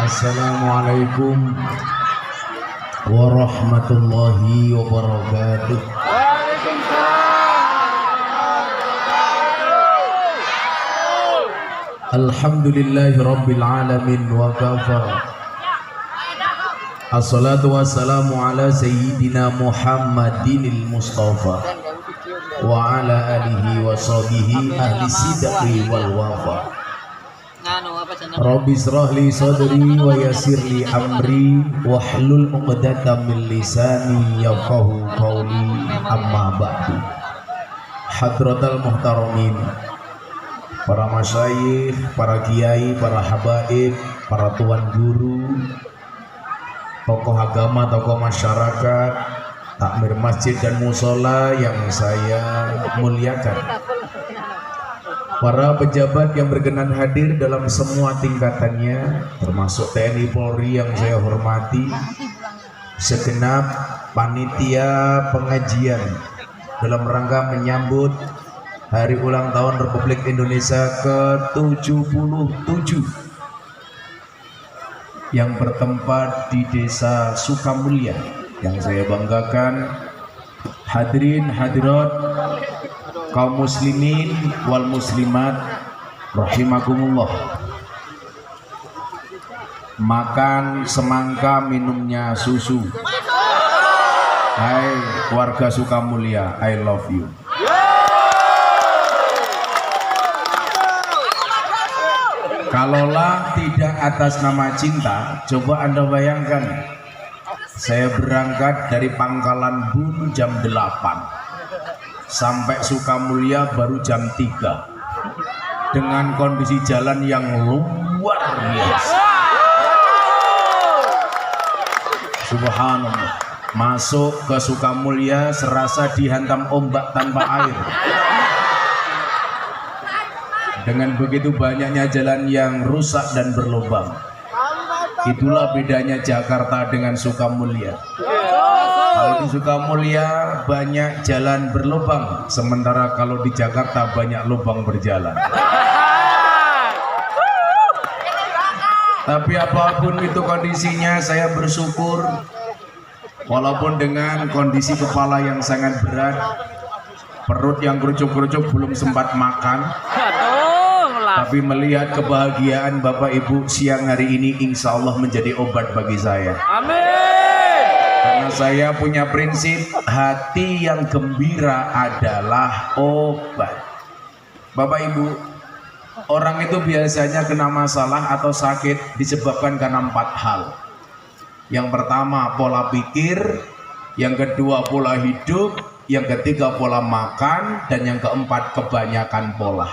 Assalamualaikum warahmatullahi wabarakatuh. Alhamdulillahi rabbil alamin wa kafa. Assalatu wassalamu ala sayyidina Muhammadinil Mustafa wa ala alihi wa sahbihi ahli sidqi wal wafa. Rabbi israh li sadri wa yassir li amri wahlul 'uqdatam min lisani yafqahu qawli, amma ba'du. Hadratal muhtaramin, para masyayikh, para kiai, para habaib, para tuan guru, tokoh agama, tokoh masyarakat, takmir masjid dan musola yang saya muliakan, para pejabat yang berkenan hadir dalam semua tingkatannya, termasuk TNI Polri yang saya hormati, segenap panitia pengajian dalam rangka menyambut hari ulang tahun Republik Indonesia ke-77 yang bertempat di Desa Sukamulya yang saya banggakan. Hadirin hadirat kaum muslimin wal muslimat rahimakumullah. Makan semangka, minumnya susu. Hai warga Sukamulya, I love you. Kalaulah tidak atas nama cinta, coba Anda bayangkan, saya berangkat dari Pangkalan Bun jam 8 sampai Sukamulya baru jam 3 dengan kondisi jalan yang lumpuh luar biasa. Subhanallah. Masuk ke Sukamulya serasa dihantam ombak tanpa air. Dengan begitu banyaknya jalan yang rusak dan berlubang. Itulah bedanya Jakarta dengan Sukamulya. Kalau di Sukamulya banyak jalan berlubang, sementara kalau di Jakarta banyak lubang berjalan. Tapi apapun itu kondisinya, saya bersyukur. Walaupun dengan kondisi kepala yang sangat berat, perut yang kerucuk-kerucuk belum sempat makan, tapi melihat kebahagiaan Bapak Ibu siang hari ini, insya Allah menjadi obat bagi saya. Amin. Karena saya punya prinsip, hati yang gembira adalah obat. Bapak Ibu, orang itu biasanya kena masalah atau sakit disebabkan karena 4 hal. Yang pertama pola pikir, yang kedua pola hidup, yang ketiga pola makan, dan yang keempat kebanyakan pola.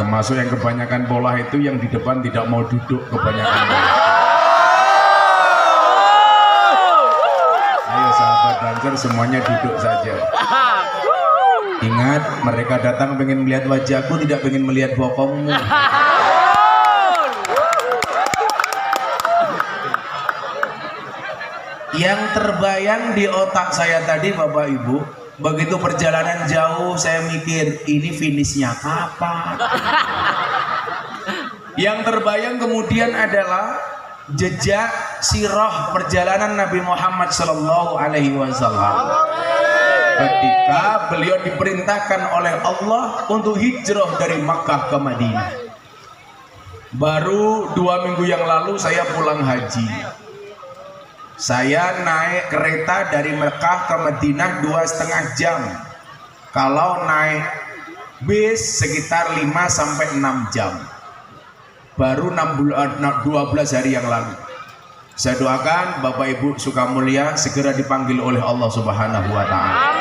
Termasuk yang kebanyakan pola itu yang di depan tidak mau duduk kebanyakan pola. Ayo sahabat dancer semuanya duduk saja. Ingat, mereka datang pengen melihat wajahku, tidak pengen melihat bokongmu. Yang terbayang di otak saya tadi Bapak Ibu, begitu perjalanan jauh saya mikir ini finishnya kapan. Yang terbayang kemudian adalah jejak sirah perjalanan Nabi Muhammad SAW ketika beliau diperintahkan oleh Allah untuk hijrah dari Makkah ke Madinah. Baru 2 minggu yang lalu saya pulang haji. Saya naik kereta dari Mekah ke Madinah 2,5 jam. Kalau naik bis sekitar 5-6 jam. Baru 12 hari yang lalu. Saya doakan Bapak Ibu Sukamulya segera dipanggil oleh Allah Subhanahu wa Ta'ala.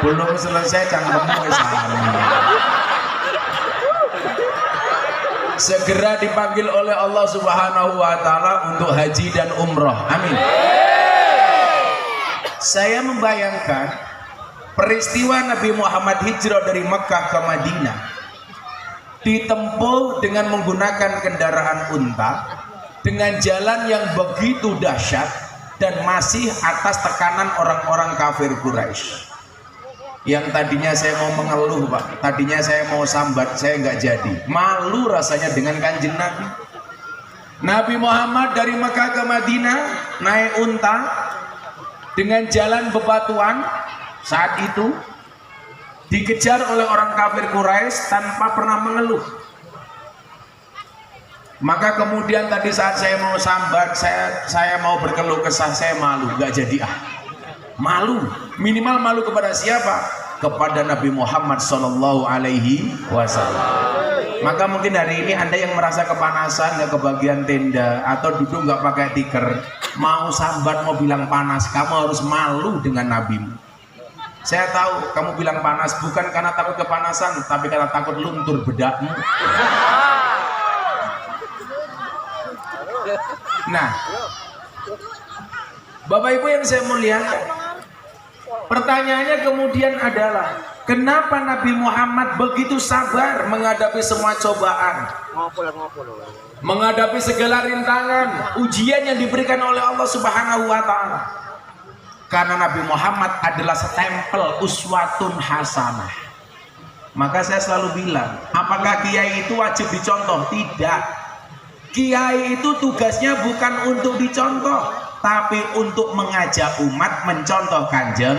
Belum selesai cangkemmu segera dipanggil oleh Allah Subhanahu wa Ta'ala untuk haji dan umroh. Amin. Saya membayangkan peristiwa Nabi Muhammad hijrah dari Mekah ke Madinah ditempuh dengan menggunakan kendaraan unta dengan jalan yang begitu dahsyat dan masih atas tekanan orang-orang kafir Quraisy. Yang tadinya saya mau mengeluh Pak, tadinya saya mau sambat, saya nggak jadi. Malu rasanya dengan kanjeng Nabi. Nabi Muhammad dari Mekah ke Madinah naik unta dengan jalan bebatuan. Saat itu dikejar oleh orang kafir Quraisy tanpa pernah mengeluh. Maka kemudian tadi saat saya mau sambat, saya mau berkeluh kesah, saya malu, nggak jadi malu, minimal malu kepada siapa? Kepada Nabi Muhammad SAW. Maka mungkin hari ini Anda yang merasa kepanasan, nggak kebagian tenda, atau duduk nggak pakai tikar, mau sambat, mau bilang panas, kamu harus malu dengan Nabimu. Saya tahu kamu bilang panas bukan karena takut kepanasan, tapi karena takut luntur bedakmu. Nah, Bapak Ibu yang saya muliakan, pertanyaannya kemudian adalah kenapa Nabi Muhammad begitu sabar menghadapi semua cobaan, menghadapi segala rintangan, ujian yang diberikan oleh Allah Subhanahu wa Ta'ala? Karena Nabi Muhammad adalah stempel uswatun hasanah. Maka saya selalu bilang, apakah kiai itu wajib dicontoh? Tidak. Kiai itu tugasnya bukan untuk dicontoh, tapi untuk mengajak umat mencontoh kanjeng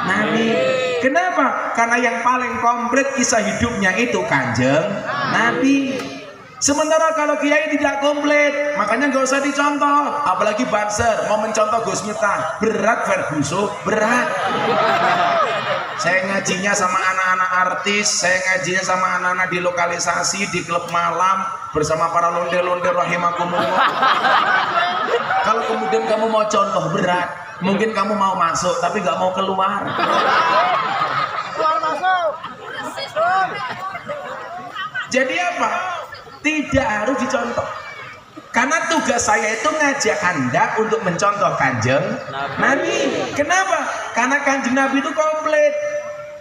Nabi. Kenapa? Karena yang paling komplit kisah hidupnya itu kanjeng Nabi. Sementara kalau kiai tidak komplit, makanya nggak usah dicontoh. Apalagi banser mau mencontoh Gus Miftah, berat Ferguson, berat. Saya ngajinya sama anak-anak artis, saya ngajinya sama anak-anak di lokalisasi, di klub malam bersama para londe-londe rahimakumullah. Kalau kemudian kadang kamu mau contoh berat, mungkin kamu mau masuk tapi nggak mau keluar. Keluar masuk. Jadi apa? Tidak harus dicontoh. Karena tugas saya itu ngajak Anda untuk mencontoh Kanjeng Nabi. Kenapa? Karena Kanjeng Nabi itu komplit.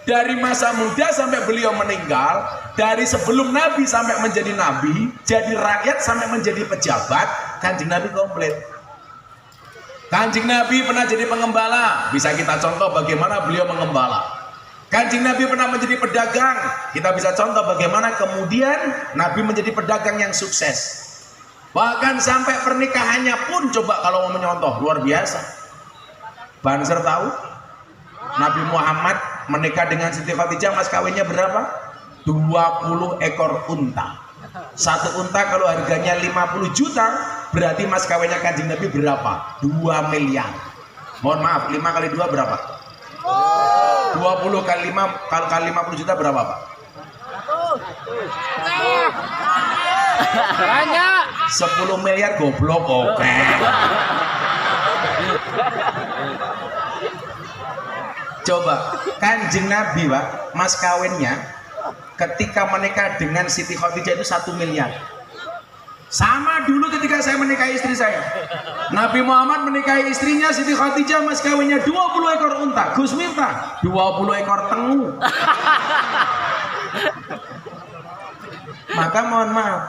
Dari masa muda sampai beliau meninggal, dari sebelum Nabi sampai menjadi Nabi, jadi rakyat sampai menjadi pejabat, Kanjeng Nabi komplit. Kanjeng Nabi pernah jadi pengembala, bisa kita contoh bagaimana beliau mengembala. Kanjeng Nabi pernah menjadi pedagang, kita bisa contoh bagaimana kemudian Nabi menjadi pedagang yang sukses. Bahkan sampai pernikahannya pun coba kalau mau menyontoh, luar biasa. Banser tahu? Nabi Muhammad menikah dengan Siti Khadijah, mas kawinnya berapa? 20 ekor unta. Satu unta kalau harganya 50 juta, berarti mas kawinnya Kanjeng Nabi berapa? 2 miliar. Mohon maaf, 5 kali 2 berapa? 20 kali 5 kali 50 juta berapa, Pak? Banyak. 10 miliar goblok, oke. Coba Kanjeng Nabi, Pak, mas kawinnya ketika menikah dengan Siti Khadijah itu 1 miliar. Sama dulu ketika saya menikahi istri saya. Nabi Muhammad menikahi istrinya Siti Khadijah, mas kawinnya 20 ekor unta. Gus Miftah 20 ekor tengu. Maka mohon maaf,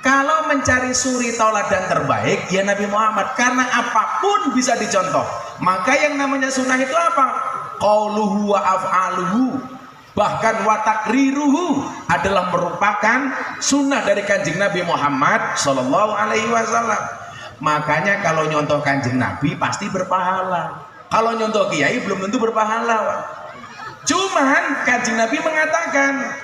kalau mencari suri tauladan terbaik ya Nabi Muhammad, karena apapun bisa dicontoh. Maka yang namanya sunnah itu apa? Qauluhu wa af'aluhu, bahkan wa takriruhu adalah merupakan sunnah dari Kanjeng Nabi Muhammad Sallallahu Alaihi Wasallam. Makanya kalau nyontoh Kanjeng Nabi pasti berpahala. Kalau nyontoh kiai belum tentu berpahala. Cuman Kanjeng Nabi mengatakan,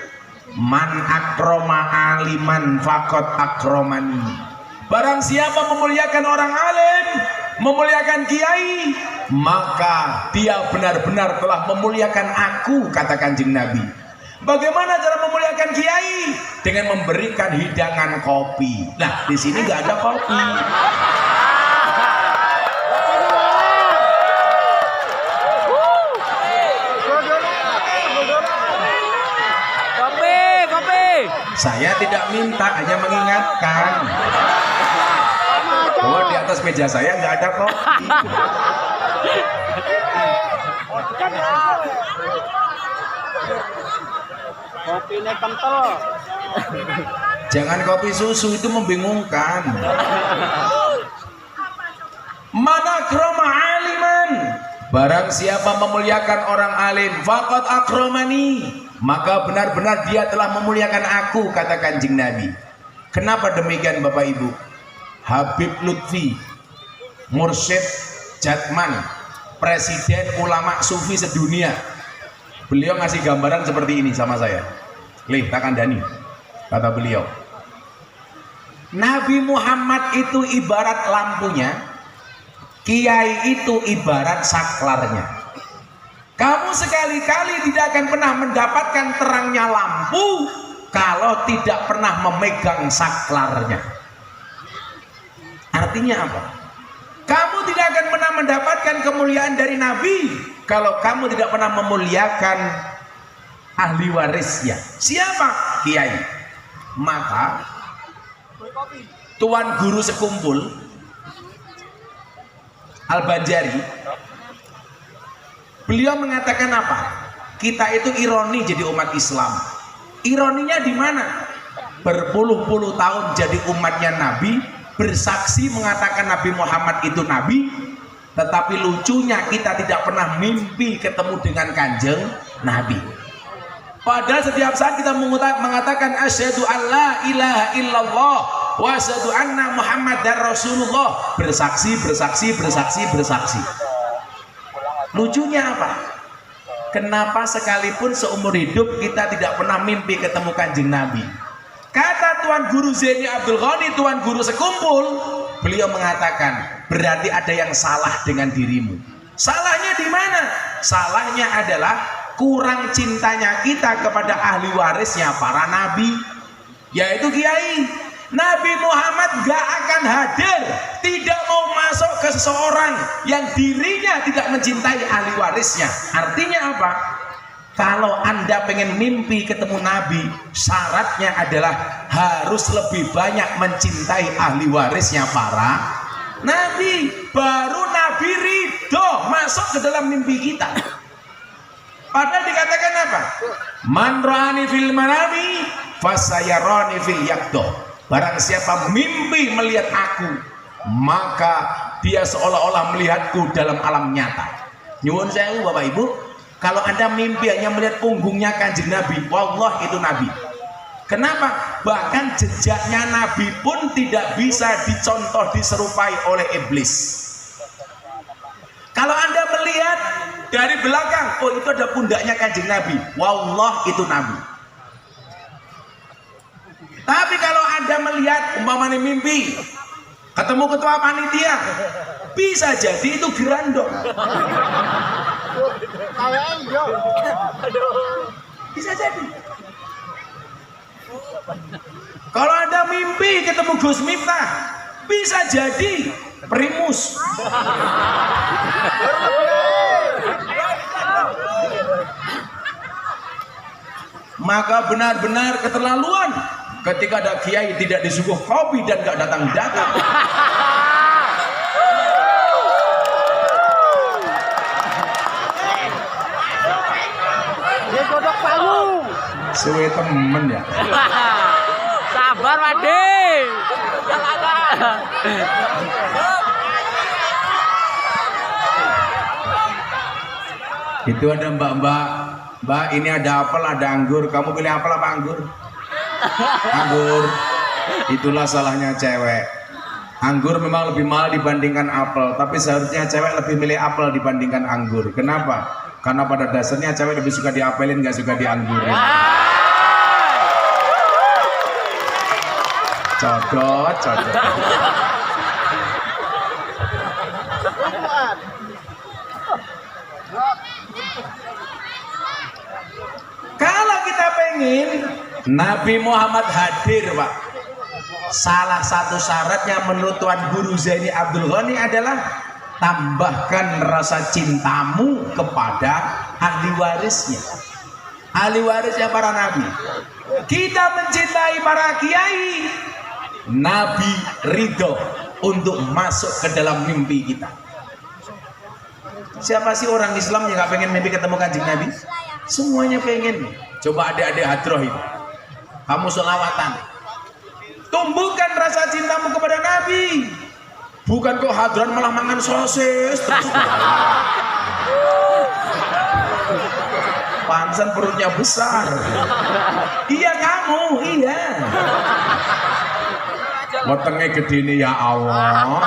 man akroma aliman fakot akromani. Barang siapa memuliakan orang alim, memuliakan kiai, maka dia benar-benar telah memuliakan aku, kata Kanjeng Nabi. Bagaimana cara memuliakan kiai? Dengan memberikan hidangan kopi. Nah, di sini nggak ada kopi. Saya tidak minta, hanya mengingatkan. Bahwa di atas meja saya nggak ada kopi. Kopi ini kental. Jangan kopi susu, itu membingungkan. Mana kroma aliman, barang siapa memuliakan orang alim, faqad akromani, maka benar-benar dia telah memuliakan aku, kata Kanjeng Nabi. Kenapa demikian Bapak Ibu? Habib Lutfi, Mursyid Jatman, presiden ulama sufi sedunia, beliau ngasih gambaran seperti ini sama saya. Lih, tak kandani, kata beliau, Nabi Muhammad itu ibarat lampunya, kiai itu ibarat saklarnya. Kamu sekali-kali tidak akan pernah mendapatkan terangnya lampu kalau tidak pernah memegang saklarnya. Artinya apa? Kamu tidak akan pernah mendapatkan kemuliaan dari Nabi kalau kamu tidak pernah memuliakan ahli warisnya. Siapa? Kiai. Maka Tuan Guru Sekumpul Al-Banjari, beliau mengatakan apa? Kita itu ironi jadi umat Islam. Ironinya di mana? Berpuluh-puluh tahun jadi umatnya Nabi, bersaksi mengatakan Nabi Muhammad itu Nabi, tetapi lucunya kita tidak pernah mimpi ketemu dengan Kanjeng Nabi. Padahal setiap saat kita mengatakan asyhadu alla ilaha illallah wa asyhadu anna Muhammadar Rasulullah, bersaksi, bersaksi, bersaksi, bersaksi. Lucunya apa? Kenapa sekalipun seumur hidup kita tidak pernah mimpi ketemu Kanjeng Nabi? Kata Tuan Guru Zaini Abdul Ghani, Tuan Guru Sekumpul, beliau mengatakan, berarti ada yang salah dengan dirimu. Salahnya di mana? Salahnya adalah kurang cintanya kita kepada ahli warisnya para nabi, yaitu kiai. Nabi Muhammad gak akan hadir, tidak mau masuk ke seseorang yang dirinya tidak mencintai ahli warisnya. Artinya apa? Kalau Anda pengen mimpi ketemu Nabi, syaratnya adalah harus lebih banyak mencintai ahli warisnya para Nabi. Baru Nabi ridho masuk ke dalam mimpi kita. Padahal dikatakan apa? Man ra'ani fil manami fasayarani fil yaqdo. Barang siapa mimpi melihat aku, maka dia seolah-olah melihatku dalam alam nyata. Nyuwun sewu Bapak Ibu, kalau Anda mimpi hanya melihat punggungnya Kanjeng Nabi, wallah itu Nabi. Kenapa? Bahkan jejaknya Nabi pun tidak bisa dicontoh, diserupai oleh iblis. Kalau Anda melihat dari belakang, oh itu ada pundaknya Kanjeng Nabi, wallah itu Nabi. Tapi kalau Anda melihat umpamanya mimpi ketemu ketua panitia, bisa jadi itu gerandong. Bisa jadi. Kalau Anda mimpi ketemu Gus Miftah, bisa jadi primus. Maka benar-benar keterlaluan ketika ada kiai tidak disuguh kopi dan gak datang-datang. Dia godok palu. Suwe temen ya. Sabar Wadi. Itu ada mbak-mbak, mbak ini ada apel ada anggur, kamu pilih apel apa anggur? Anggur. Itulah salahnya cewek. Anggur memang lebih mahal dibandingkan apel, tapi seharusnya cewek lebih milih apel dibandingkan anggur. Kenapa? Karena pada dasarnya cewek lebih suka diapelin, gak suka dianggurin. Codot, codot. Kalau kita pengen Nabi Muhammad hadir, Pak, salah satu syaratnya menurut Tuan Guru Zaini Abdul Ghani adalah tambahkan rasa cintamu kepada ahli warisnya. Ahli warisnya para nabi. Kita mencintai para kiai, Nabi ridho untuk masuk ke dalam mimpi kita. Siapa sih orang Islam yang gak pengen mimpi ketemu Kanjeng Nabi? Semuanya pengen. Coba adik-adik hadroh itu, kamu sholawatan, tumbuhkan rasa cintamu kepada Nabi. Bukan kok hadron malah mangan sosis terus. Pansan perutnya besar. Iya kamu, iya. Wetenge gede nih ya Allah.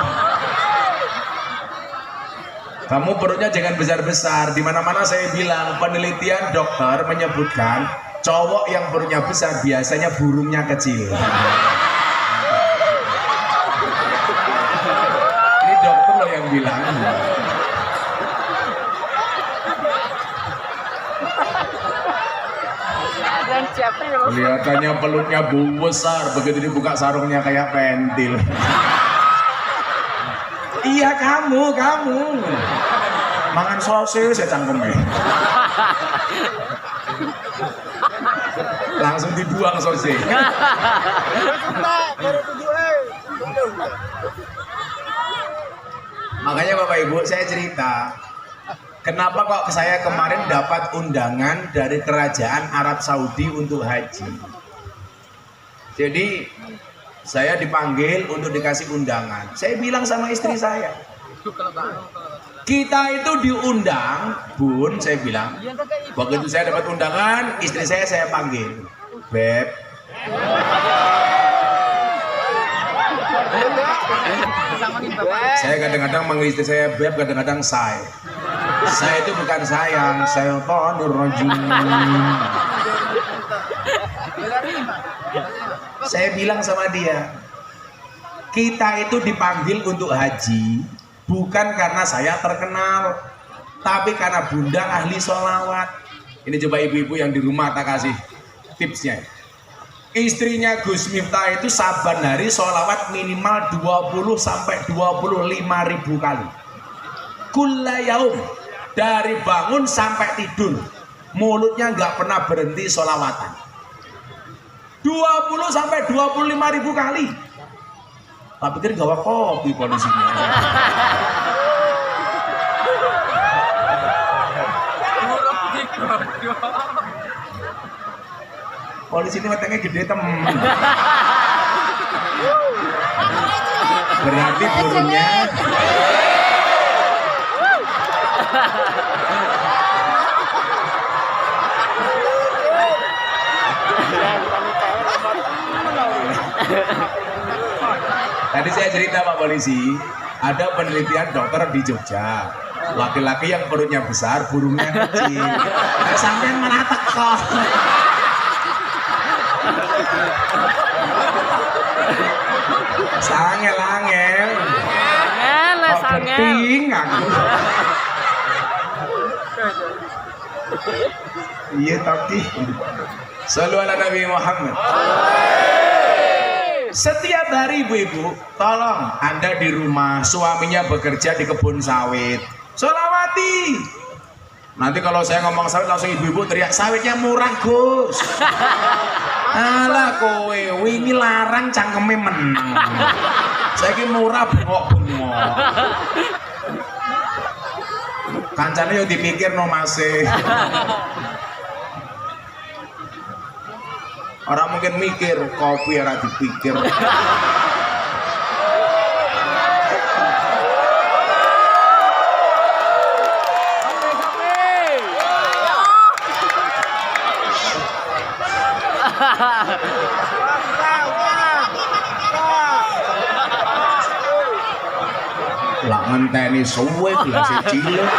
Kamu perutnya jangan besar-besar. Di mana-mana saya bilang penelitian dokter menyebutkan cowok yang perutnya besar biasanya burungnya kecil. Ini dokter loh yang bilang. Kelihatannya pelutnya besar, begitu dibuka sarungnya kayak pentil. Iya kamu mangan sosis ya cangkemnya. Langsung dibuang sosis. Makanya Bapak Ibu saya cerita, kenapa kok saya kemarin dapat undangan dari kerajaan Arab Saudi untuk haji. Jadi saya dipanggil untuk dikasih undangan. Saya bilang sama istri saya, kita itu diundang, Bun, saya bilang. Waktu itu saya dapat undangan, istri saya panggil, Beb. Saya kadang-kadang manggil istri saya Beb, kadang-kadang say. Saya itu bukan sayang, saya Nurrojim. Saya bilang sama dia, kita itu dipanggil untuk haji bukan karena saya terkenal, tapi karena bunda ahli sholawat. Ini coba ibu-ibu yang di rumah tak kasih tipsnya. Istrinya Gus Miftah itu saban hari sholawat minimal 20 sampai 25 ribu kali. Kulla yaum, dari bangun sampai tidur mulutnya nggak pernah berhenti sholawatan. 20 sampai 25 ribu kali. Tak pikir gawa kopi polisinya. Polisi ini matanya gede temen. Berarti burungnya tadi saya cerita Pak Polisi, ada penelitian dokter di Jogja, laki-laki yang perutnya besar, burungnya kecil. Sampai malah teko. Sangel-angel. Penting aku. Iya tapi. Sallu ala Nabi Muhammad. Setiap hari ibu-ibu, tolong Anda di rumah, suaminya bekerja di kebun sawit, sholawati. Nanti kalau saya ngomong sawit langsung ibu-ibu teriak, sawitnya murah Gus. Alah kowe, wingi larang cangkeme meneng. Saiki murah bengok-bengok. Kancane yo dipikir no masih. Orang mungkin mikir, kopi ora dipikir. Lah ngenteni suwe gelas cilik.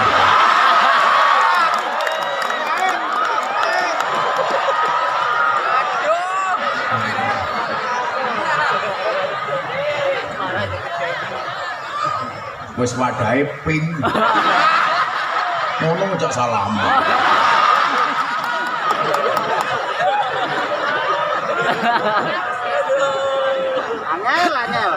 Wis wadahe ping. Ngono ngejak salam. Angel.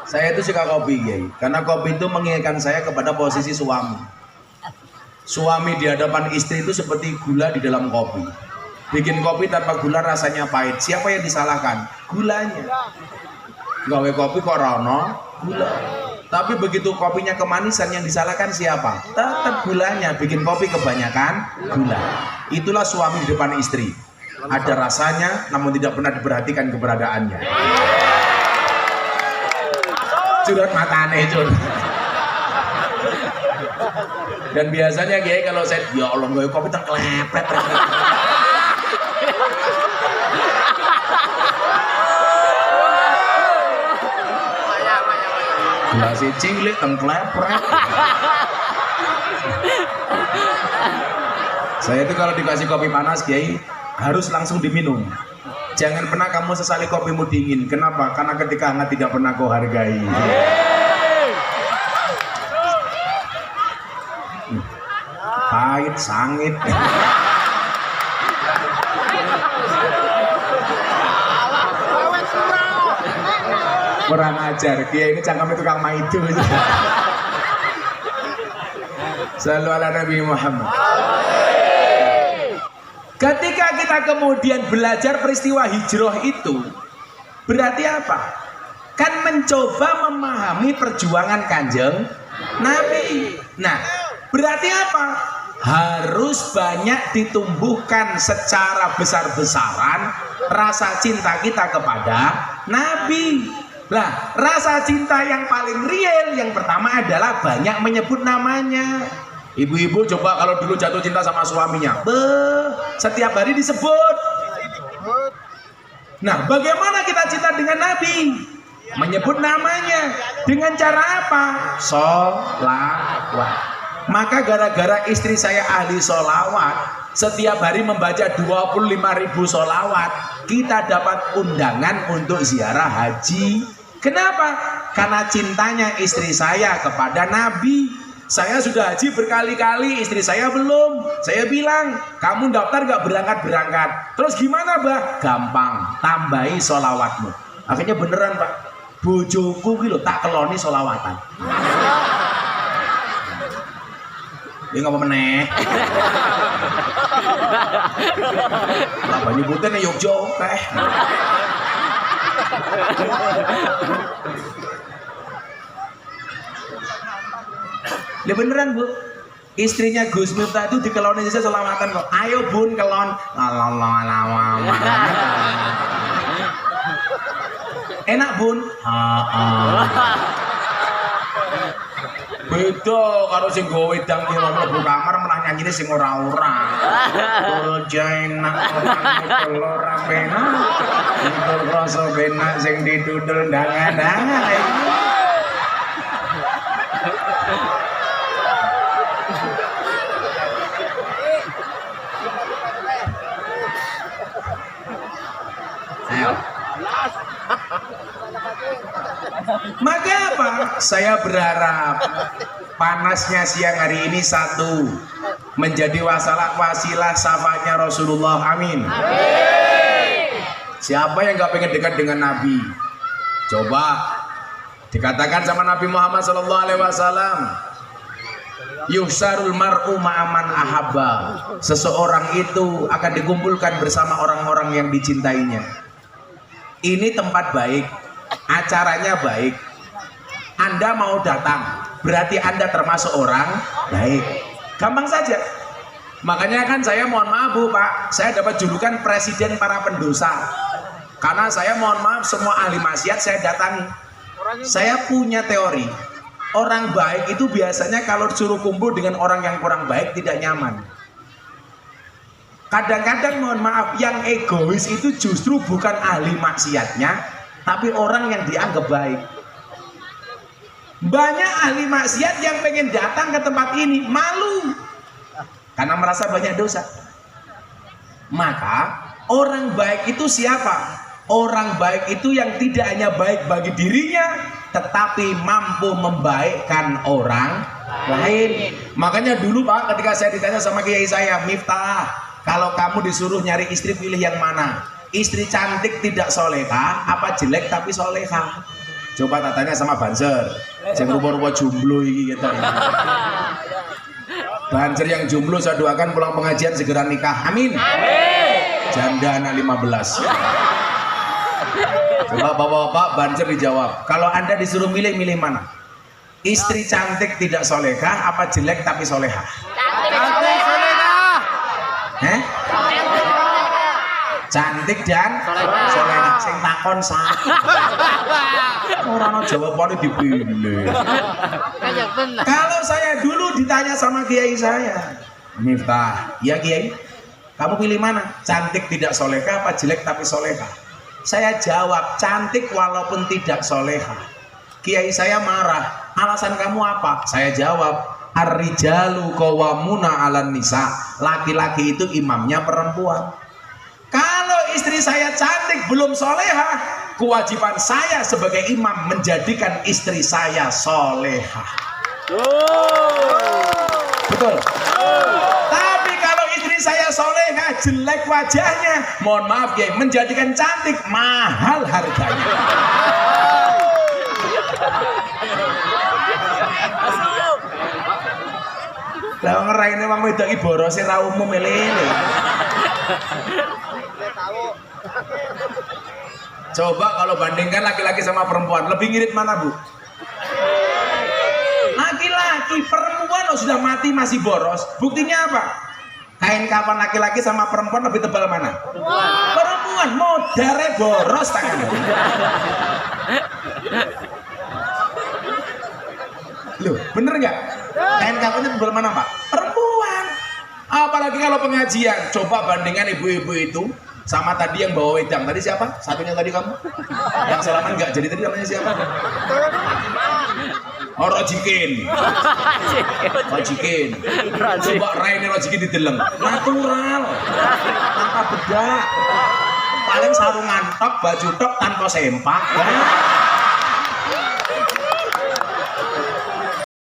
Saya itu suka kopi, Yai. Karena kopi itu mengingatkan saya kepada posisi suami. Suami di hadapan istri itu seperti gula di dalam kopi. Bikin kopi tanpa gula rasanya pahit. Siapa yang disalahkan? Gulanya. Gawe kopi kok rono gula. Tapi begitu kopinya kemanisan, yang disalahkan siapa? Tetap gulanya. Bikin kopi kebanyakan gula. Itulah suami di depan istri. Ada rasanya, namun tidak pernah diperhatikan keberadaannya. Curhat matane curhat. Dan biasanya Kiai kalau saya, ya Allah gawe kopi tak klepret. Gelas cilik teng klepret. Saya itu kalau dikasih kopi panas Kiai harus langsung diminum. Jangan pernah kamu sesali kopimu dingin. Kenapa? Karena ketika hangat tidak pernah kau hargai. Pahit, sangit. Kurang ajar. Dia ini cangkemnya tukang maidu. Sallu ala Nabi Muhammad. Ketika kita kemudian belajar peristiwa hijrah itu, berarti apa? Kan mencoba memahami perjuangan Kanjeng Nabi. Nah, berarti apa? Harus banyak ditumbuhkan secara besar-besaran rasa cinta kita kepada Nabi. Lah, rasa cinta yang paling real yang pertama adalah banyak menyebut namanya. Ibu-ibu coba kalau dulu jatuh cinta sama suaminya, setiap hari disebut. Nah, bagaimana kita cinta dengan Nabi? Menyebut namanya. Dengan cara apa? Sholawat. Maka gara-gara istri saya ahli sholawat, setiap hari membaca 25.000 sholawat, kita dapat undangan untuk ziarah haji. Kenapa? Karena cintanya istri saya kepada Nabi. Saya sudah haji berkali-kali, istri saya belum. Saya bilang, kamu daftar gak berangkat-berangkat. Terus gimana, Bah? Gampang, tambahi sholawatmu. Akhirnya beneran, Pak. Bojoku gitu tak keloni sholawatan. Dia ngapa meneh? Lah banyu putih nih Yogyo teh. Lah beneran, Bu. Istrinya Gus Miftah itu dikeloni saja selawatan kok. Ayo Bun kelon. Enak Bun? Beda karo sing go wedang ki mlebu kamar malah nyanyine sing ora-ora. Tol enak telur penak. Itu rasa benak sing didudul dangan-dangan. Maka apa? Saya berharap panasnya siang hari ini satu menjadi wasilah syafaatnya Rasulullah. Amin. Siapa yang nggak pengen dekat dengan Nabi? Coba dikatakan sama Nabi Muhammad SAW, yuhsarul mar'u ma'aman ahabba. Seseorang itu akan dikumpulkan bersama orang-orang yang dicintainya. Ini tempat baik, acaranya baik. Anda mau datang, berarti Anda termasuk orang baik. Gampang saja. Makanya kan saya mohon maaf Bu Pak, saya dapat julukan presiden para pendosa. Karena saya mohon maaf semua ahli maksiat saya datangi. Saya punya teori, orang baik itu biasanya kalau disuruh kumpul dengan orang yang kurang baik tidak nyaman. Kadang-kadang mohon maaf, yang egois itu justru bukan ahli maksiatnya, tapi orang yang dianggap baik. Banyak ahli maksiat yang pengen datang ke tempat ini, malu karena merasa banyak dosa. Maka orang baik itu siapa? Orang baik itu yang tidak hanya baik bagi dirinya, tetapi mampu membaikkan orang lain. Makanya dulu Pak, ketika saya ditanya sama kiai saya, Miftah, kalau kamu disuruh nyari istri pilih yang mana? Istri cantik tidak solehah, apa jelek tapi solehah? Coba tanya sama Banser, yang rupa-rupa jomblo ini gitu. Banser yang jomblo saya doakan pulang pengajian segera nikah, amin. Janda anak 15. Coba bapak-bapak Banser dijawab, kalau Anda disuruh milih mana? Istri cantik tidak solehah, apa jelek tapi solehah? Cantik solehah. Cantik dan solehah. Sing takon sak. Ora ono jawabane dipilih. Kalau saya dulu ditanya sama kiai saya, Miftah, ya kiai, kamu pilih mana? Cantik tidak solehah apa jelek tapi solehah? Saya jawab, cantik walaupun tidak solehah. Kiai saya marah, alasan kamu apa? Saya jawab, ar-rijalu qawwamuna 'alan nisa. Laki-laki itu imamnya perempuan. Kalau istri saya cantik belum solehah, kewajiban saya sebagai imam menjadikan istri saya solehah. Betul. Tapi kalau istri saya solehah, jelek wajahnya, mohon maaf ya, menjadikan cantik mahal harganya. Lah ngeraine wong wedok iki borose ra umum lele. Coba kalau bandingkan laki-laki sama perempuan, lebih ngirit mana Bu? Laki-laki, perempuan sudah mati masih boros. Buktinya apa? Kain kapan laki-laki sama perempuan lebih tebal mana? Perempuan, modare boros tangannya. Loh, bener nggak? Kain kapannya tebal mana Pak? Perempuan. Apalagi kalau pengajian, coba bandingkan ibu-ibu itu sama tadi yang bawa wedang. Tadi siapa? Satunya tadi kamu? Yang salaman nggak jadi tadi namanya siapa? Oh, Rojikin. Rojikin. Coba Raine Rojikin dideleng. Natural. Tanpa bedak. Paling sarungan tok, baju tok tanpa sempak.